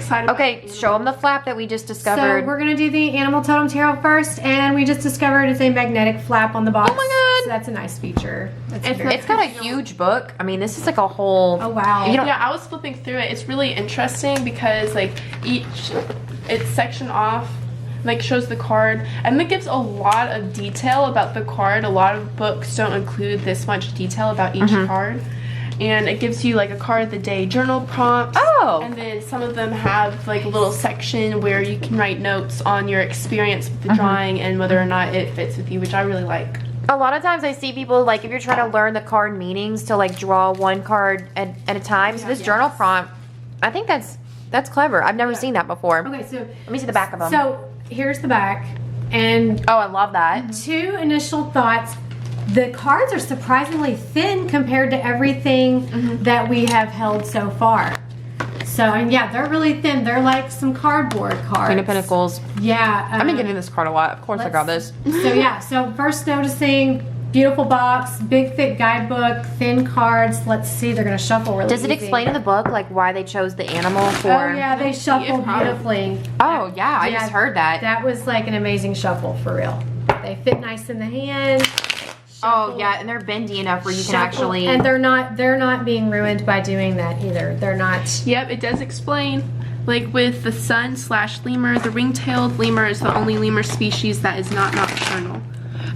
Excited. Okay, show them the flap that we just discovered. So we're gonna do the Animal Totem Tarot first, and we just discovered it's a magnetic flap on the box. Oh my god! So that's a nice feature. It's got a huge book. I mean, this is like a whole. Oh wow! Yeah, I was flipping through it. It's really interesting because like it's sectioned off, like shows the card, and it gives a lot of detail about the card. A lot of books don't include this much detail about each card. And it gives you like a card of the day journal prompts. Oh. And then some of them have like a little section where you can write notes on your experience with the drawing and whether or not it fits with you, which I really like. A lot of times I see people, like, if you're trying to learn the card meanings, to like draw one card at a time. So this journal prompt, I think that's clever. I've never seen that before. Okay, so Let me see the back of them. So here's the back, and oh, I love that. 2 initial thoughts. The cards are surprisingly thin compared to everything that we have held so far. So, and yeah, they're really thin. They're like some cardboard cards. Queen of Pentacles. Yeah. I've been getting this card a lot. Of course I got this. So yeah, so first noticing, beautiful box, big thick guidebook, thin cards. Let's see, they're gonna shuffle really Does it easy. explain in the book like why they chose the animal for? Oh yeah, they shuffle probably. beautifully. Oh yeah, I just heard that. That was like an amazing shuffle for real. They fit nice in the hand. Oh yeah, and they're bendy enough where you can Shuffle. actually. And they're not being ruined by doing that either. They're not. Yep, it does explain. Like with the sun/lemur, the ring-tailed lemur is the only lemur species that is not nocturnal.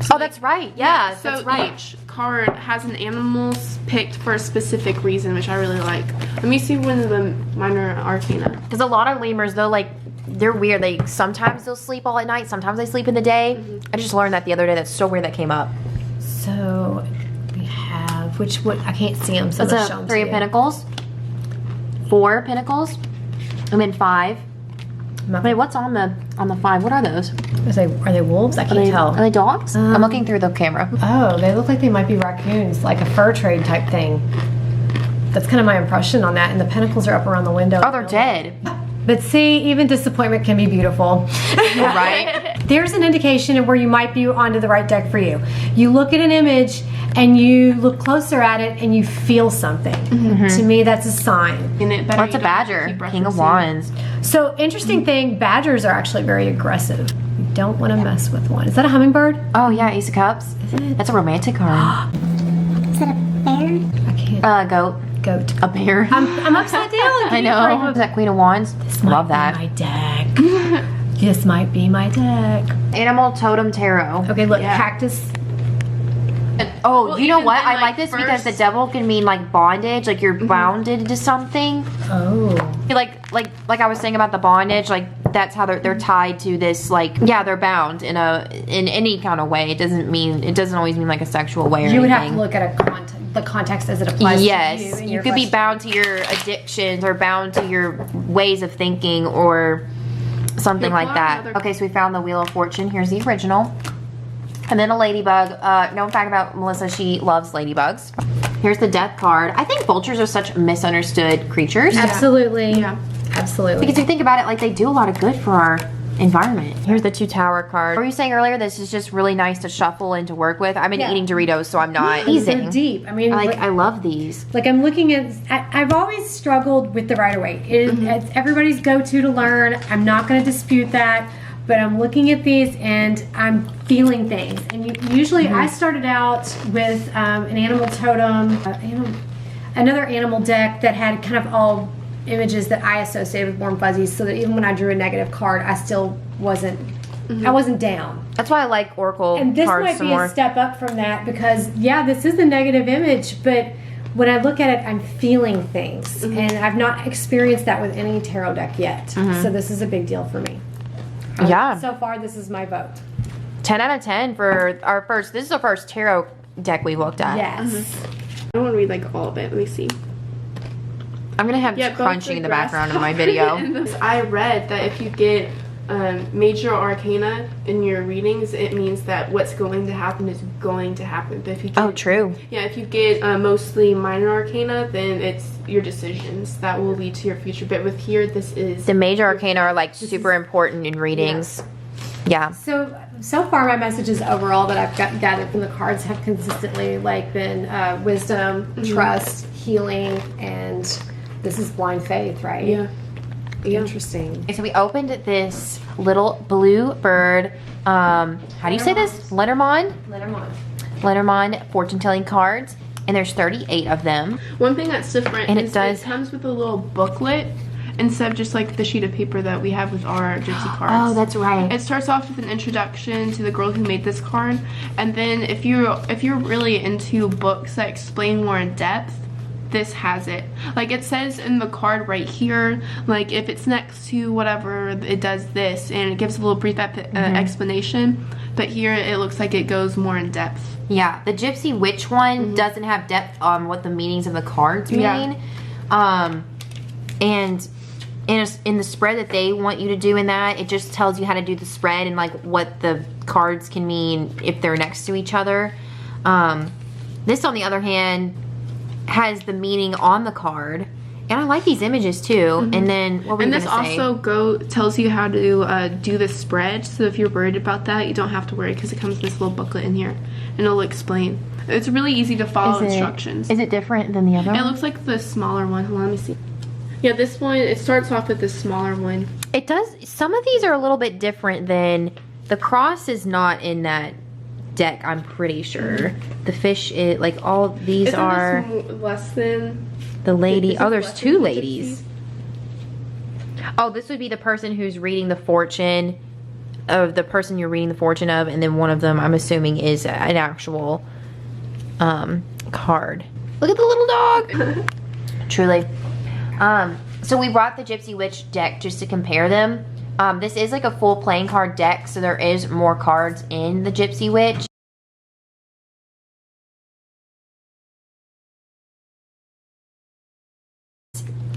So Oh, that's right. Yeah, so that's right. each card has an animal picked for a specific reason, which I really like. Let me see one of the minor arcana. Because a lot of lemurs, they're weird. Sometimes they'll sleep all at night. Sometimes they sleep in the day. I just learned that the other day. That's so weird that came up. So we have what I can't see them. So That's let's show a them 3 to of you. Pentacles, 4 Pentacles, and then 5. Wait, what's on the 5? What are those? Are they wolves? I can't tell. Are they dogs? I'm looking through the camera. Oh, they look like they might be raccoons, like a fur trade type thing. That's kind of my impression on that. And the pentacles are up around the window. Oh, they're dead. But see, even disappointment can be beautiful. Right? There's an indication of where you might be onto the right deck for you. You look at an image and you look closer at it and you feel something. To me, that's a sign. And it better What's a you don't badger? keep King of referencing. Wands. So, interesting thing, badgers are actually very aggressive. You don't want to mess with one. Is that a hummingbird? Oh yeah, Ace of Cups. That's a romantic card. Is that a bear? I can't. Goat. Goat. A bear. I'm upside down. I know. Is that Queen of Wands? Love that. My deck. This might be my deck. Animal Totem Tarot. Okay, look, Yeah. cactus. Oh, Well, you know even what? then, I like, like this because the first- devil can mean like bondage, like you're bounded to something. Oh. Like I was saying about the bondage, like that's how they're tied to this. Like yeah, they're bound in any kind of way. It doesn't always mean like a sexual way or You would have anything. to look at the context as it applies Yes, to you. and you your could be question. bound to your addictions or bound to your ways of thinking or something Yeah, like that. another- Okay, so we found the Wheel of Fortune. Here's the original. And then a ladybug. Known fact about Melissa, she loves ladybugs. Here's the Death card. I think vultures are such misunderstood creatures. Absolutely. Yeah. Absolutely. Because you think about it, like they do a lot of good for our environment. Here's the 2 Tower card. Were you saying earlier this is just really nice to shuffle and to work with? I've been Yeah. eating Doritos, so I'm not they're easing. deep. I mean, I love these. like I'm looking at, I've always struggled with the Rider-Waite. It's everybody's go-to to learn. I'm not going to dispute that, but I'm looking at these and I'm feeling things. And usually I started out with an animal totem, another animal deck that had kind of all images that I associated with warm fuzzies, so that even when I drew a negative card, I still wasn't, I wasn't down. That's why I like Oracle And this cards might some be more. a step up from that because, yeah, this is a negative image, but when I look at it, I'm feeling things. And I've not experienced that with any tarot deck yet. So this is a big deal for me. Yeah. So far, this is my vote. 10 out of 10 for our first. This is our first tarot deck we looked at. Yes. I want to read like all of it. Let me see. I'm gonna have Yeah, both crunching in the grass background of my video. I read that if you get major arcana in your readings, it means that what's going to happen is going to happen. But if you get, Oh, true. yeah, if you get mostly minor arcana, then it's your decisions that will lead to your future. But with here, this is The major arcana are like super important in readings. Yeah. So far, my messages overall that I've gathered from the cards have consistently like been wisdom, trust, healing, and this is blind faith, right? Yeah. Interesting. Okay, so we opened this little blue bird. How do you say this? Lenormand? Lenormand fortune telling cards. And there's 38 of them. One thing that's different And is it comes with a little booklet instead of just like the sheet of paper that we have with our Gypsy cards. Oh, that's right. It starts off with an introduction to the girl who made this card, and then if you're really into books that explain more in depth, this has it. Like it says in the card right here, like if it's next to whatever, it does this, and it gives a little brief explanation. But here it looks like it goes more in depth. Yeah, the Gypsy Witch one doesn't have depth on what the meanings of the cards mean. Yeah. And in the spread that they want you to do in that, it just tells you how to do the spread and like what the cards can mean if they're next to each other. This, on the other hand, has the meaning on the card. And I like these images too. And then what were you And this gonna say? also tells you how to do the spread. So if you're worried about that, you don't have to worry because it comes with this little booklet in here, and it'll explain. It's really easy to follow instructions. Is it different than the other It one? looks like the smaller one. Hold on, let me see. Yeah, this one, it starts off with the smaller one. It does. Some of these are a little bit different than the cross is not in that deck. I'm pretty sure the fish is like all these Isn't are this less than the lady. Is Oh, this there's less two than ladies. Oh, this would be the person who's reading the fortune of the person you're reading the fortune of, and then one of them I'm assuming is an actual card. Look at the little dog. Truly. So we brought the Gypsy Witch deck just to compare them. This is like a full playing card deck, so there is more cards in the Gypsy Witch.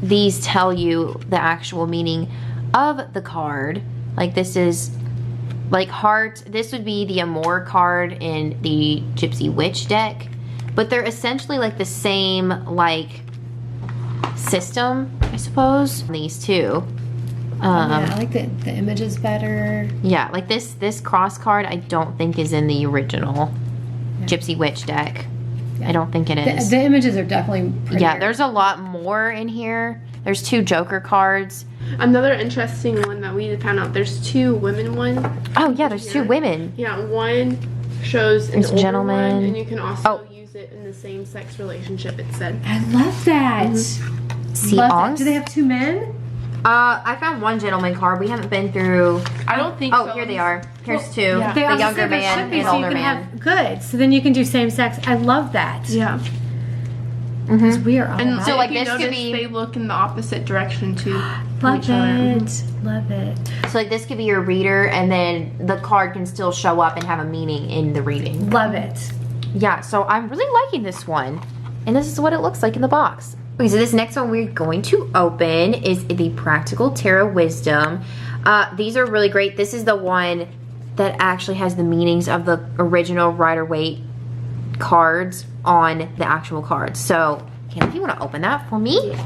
These tell you the actual meaning of the card. Like this is like heart. This would be the Amour card in the Gypsy Witch deck. But they're essentially like the same like system, I suppose. These two. Yeah, I like the images better. Yeah, like this cross card I don't think is in the original Gypsy Witch deck. I don't think it is. The images are definitely prettier. Yeah, there's a lot more in here. There's 2 Joker cards. Another interesting one that we found out, there's 2 women one. Oh yeah, there's 2 women. Yeah, one shows an There's older gentleman. one, and you can also Oh. use it in the same sex relationship, it said. I love that. See, Love that. Do they have 2 men? I found one gentleman card. We haven't been through. I don't think Oh, so. here they are. Here's 2. yeah. They The also younger said there man should be, and so you older can man. have good. So then you can do same sex. I love that. Yeah. Because we are all And about so, so, like, like, you this could notice be- they look in the opposite direction too. Love each other. it. Love it. So like this could be your reader, and then the card can still show up and have a meaning in the reading. Love it. Yeah, so I'm really liking this one. And this is what it looks like in the box. Okay, so this next one we're going to open is the Practical Tarot Wisdom. These are really great. This is the one that actually has the meanings of the original Rider-Waite cards on the actual cards. So, Kim, if you want to open that for me.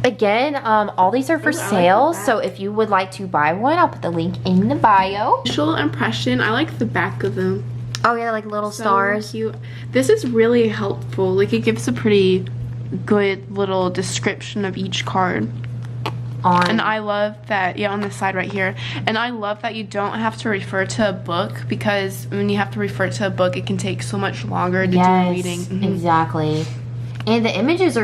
Again, all these are for Ooh, I like sale, that. so if you would like to buy one, I'll put the link in the bio. Initial impression, I like the back of them. Oh yeah, like little So stars. cute. This is really helpful. Like it gives a pretty good little description of each card. On And I love that, yeah, on the side right here. And I love that you don't have to refer to a book, because when you have to refer to a book, it can take so much longer to do a reading. Mhm. Exactly. And the images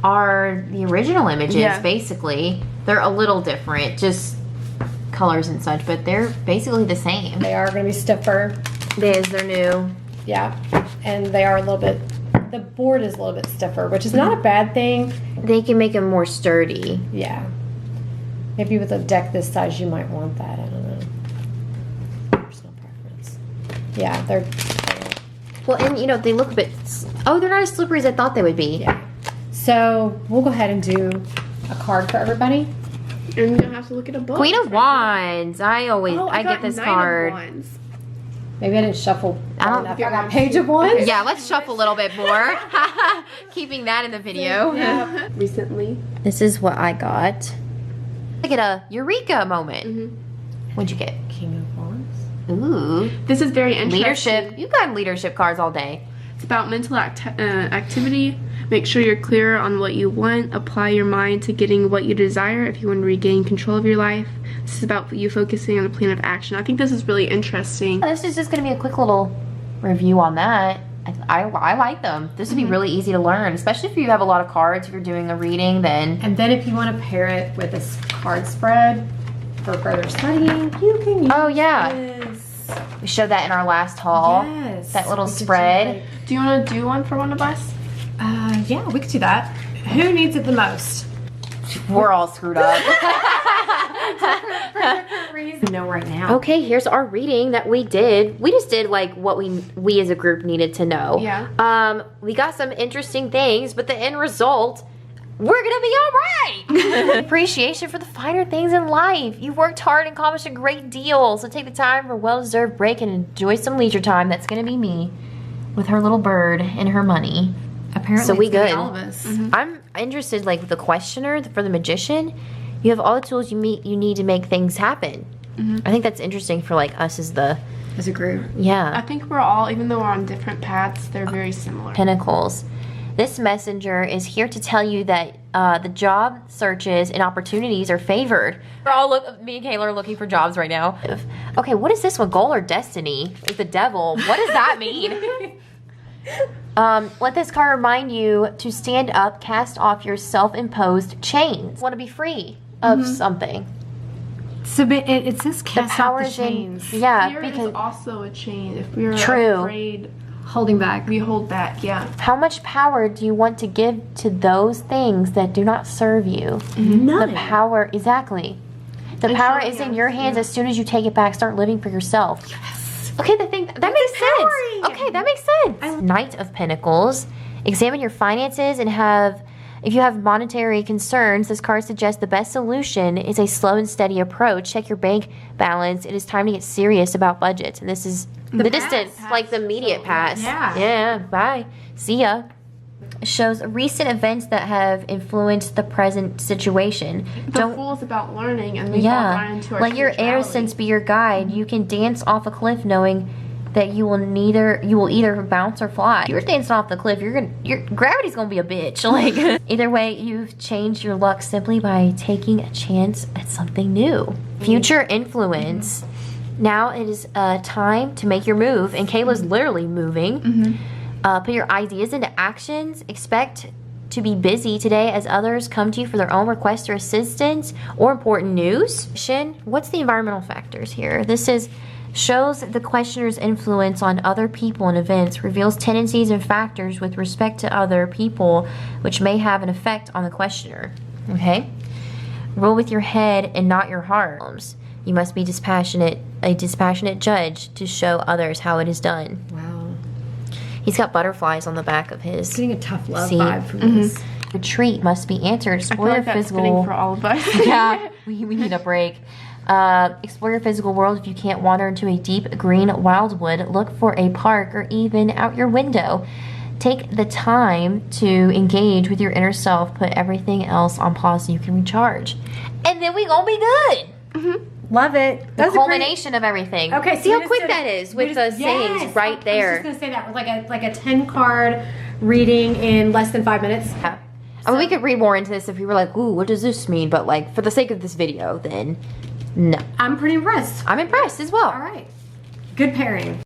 are the original images, Yeah. basically. They're a little different, just colors and such, but they're basically the same. They are going to be stiffer. They're new. Yeah. And they are a little bit, the board is a little bit stiffer, which is not a bad thing. They can make them more sturdy. Yeah. Maybe with a deck this size, you might want that. I don't know. Personal preference. Yeah, they're Well, and you know, they look a bit, oh, they're not as slippery as I thought they would be. yeah. So we'll go ahead and do a card for everybody. And you don't have to look at a book. Queen of It's right Wands. I always, here. Oh, I got get this Knight card. of Wands. Maybe I didn't shuffle I don't- well enough. I got Page of Wands. Yeah, let's shuffle a little bit more. Keeping that in the video. Yeah. Recently. This is what I got. Look at a eureka moment. Mhm. What'd you get? King of Wands. Ooh. This is very interesting. Leadership. You got leadership cards all day. It's about mental activity. Make sure you're clear on what you want. Apply your mind to getting what you desire if you want to regain control of your life. This is about you focusing on a plan of action. I think this is really interesting. This is just going to be a quick little review on that. I like them. This would be really easy to learn, especially if you have a lot of cards. If you're doing a reading, then... And then if you want to pair it with a card spread for further studying, you can use this. We showed that in our last haul. Yes. That little spread. Do you want to do one for one of us? Yeah, we could do that. Who needs it the most? We're all screwed up. No, right now. Okay, here's our reading that we did. We just did like what we as a group needed to know. Yeah. We got some interesting things, but the end result, we're gonna be all right. Appreciation for the finer things in life. You've worked hard and accomplished a great deal, so take the time for a well-deserved break and enjoy some leisure time. That's gonna be me with her little bird and her money. Apparently, so we it's gonna be good. all of us. I'm interested, like with the questioner for the magician. You have all the tools you need to make things happen. I think that's interesting for like us as a group. Yeah. I think we're all, even though we're on different paths, they're very similar. Pentacles. This messenger is here to tell you that the job searches and opportunities are favored. We're all me and Kayla are looking for jobs right now. Okay, what is this one? Goal or destiny? With the devil. What does that mean? Let this card remind you to stand up, cast off your self-imposed chains. Want to be free of something. So it says cast off the chains. Yeah, Fear because is also a chain. If we're True. afraid, Holding back. we hold back. Yeah. how much power do you want to give to those things that do not serve you? None. The power, exactly. The power showing is in us, your hands. As soon as you take it back, start living for yourself. Okay, that makes empowering. sense. Okay, that makes sense. Knight of Pentacles. Examine your finances and if you have monetary concerns, this card suggests the best solution is a slow and steady approach. Check your bank balance. It is time to get serious about budgets. And this is the distant, like the immediate past. Yeah. Yeah, bye. See ya. Shows recent events that have influenced the present situation. The Fool is about learning, and we fall right into our let your spirituality. innocence be your guide. You can dance off a cliff knowing that you will either bounce or fly. If you're dancing off the cliff, your gravity's gonna be a bitch. Like either way, you've changed your luck simply by taking a chance at something new. Future influence. Now it is time to make your move, and Kayla's literally moving. Put your ideas into actions. Expect to be busy today as others come to you for their own requests or assistance or important news. What's the environmental factors here? This shows the questioner's influence on other people and events, reveals tendencies and factors with respect to other people which may have an effect on the questioner. Okay? Rule with your head and not your heart. You must be a dispassionate judge to show others how it is done. Wow. He's got butterflies on the back of his Getting a tough love seat. vibe from this. Retreat must be answered. I Explore feel your like that's fitting physical. for all of us. Yeah, we need a break. Explore your physical world. If you can't wander into a deep green wildwood, look for a park or even out your window. Take the time to engage with your inner self. Put everything else on pause so you can recharge. And then we gonna be good. Love it. The That's culmination of everything. Okay, See so how we quick just that did- is with the sayings right I was there. just gonna say that with like a 10 card reading in less than 5 minutes. Yeah. I mean, we could read more into this if we were like, ooh, what does this mean? But like, for the sake of this video, then no. I'm pretty impressed. I'm impressed as well. All right. Good pairing.